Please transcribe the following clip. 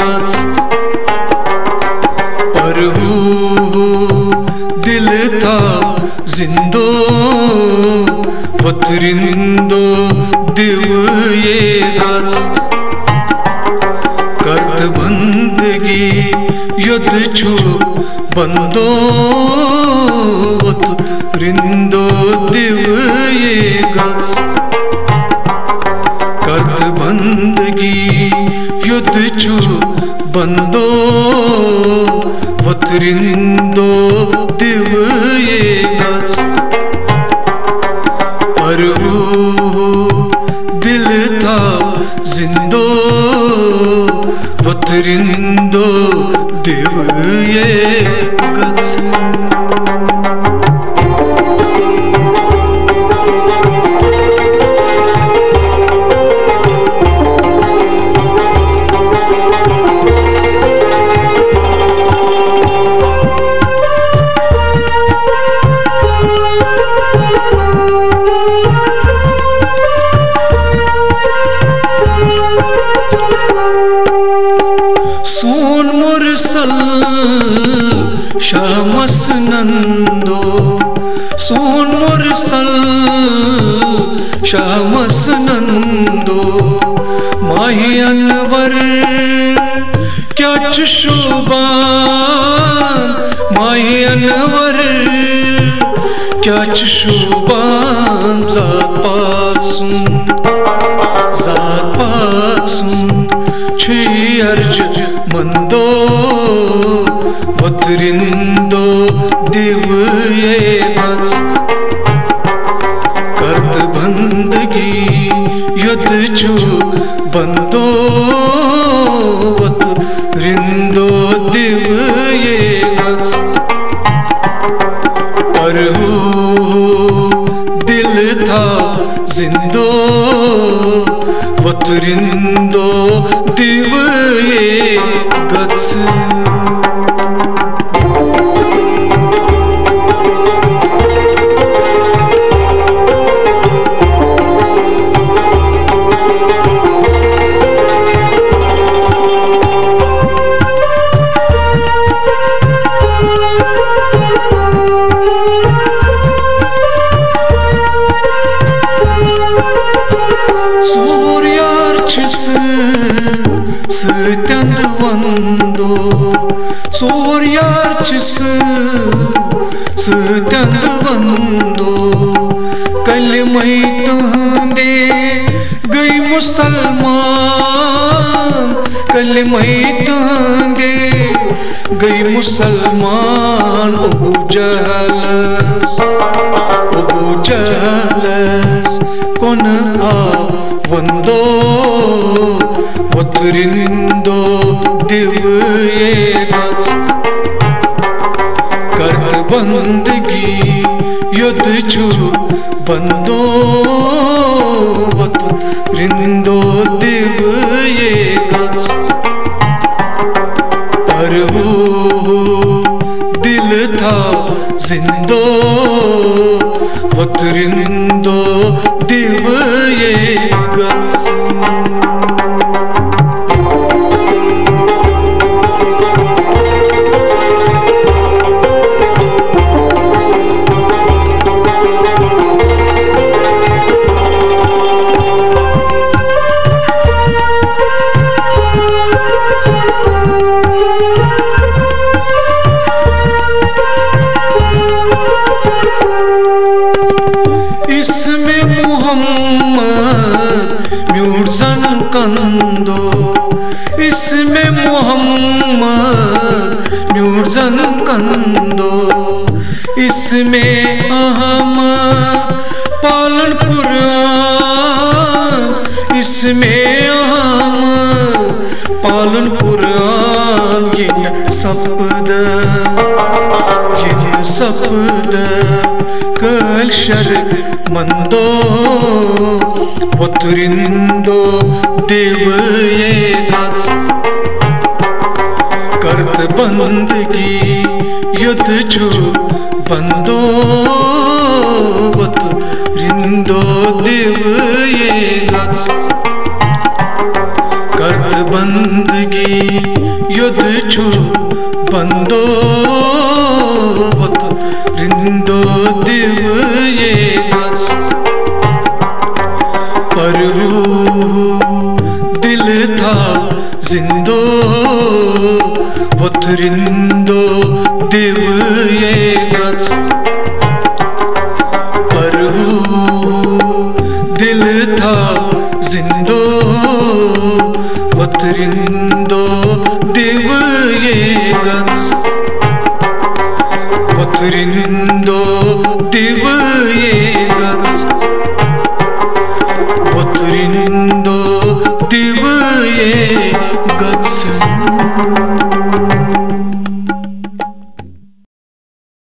गच पर दिल था जिंदो वतरिंदो दिव ये गच करत बंदगी युद्ध छु बंदो वतरिंदो दिव ये गच करत बंदगी युद्ध छु बंदो वतरिंदो दिव ये गच पर दिल था जिंदो वतरिंदो दिव ये गच सोन मुरसल शमस नंदो सोन मुरसल शमस नंदो माही अनवर क्या चुशुबान माही अनवर क्या चुशुबान जात पाक सुन छी अर्ज मंदो वतरिंदो दिव ये गच करत बंदगी युद्ध छु बंदो वतरिंदो दिव ये गच पर दिल था जिंदो वतरिंदो दिव ये गच Sırtend vando Soryarçısı Sırtend vando Kalmayı tande Gay Musalman Kalmayı tande Gay Musalman Abu Jalas Kona vando वतरिंदो दिव ये गच करत बंदगी युद्ध छु बंदो वतरिंदो दिव ये गच पर दिल था जिंदो वतरिंदो दिव ये गच इसमें मोहम्मद म्यूर्जन कंदो इसमें मोहम्मद म्यूर्जन कंदो इसमें अहमद पालन कुरान इसमें अहमद पालन कुरान ये सपद कल शर मंदो वतरिंदो दिव ये गच करत बंदगी युद्ध छु बंदो वतरिंदो दिव ये गच करत बंदगी युद्ध छो बंदो वत रिंदो दिव ये गच पर दिल था जिंदो वत रिंदो दिव ये गच पर दिल था जिंदो वत रिंदो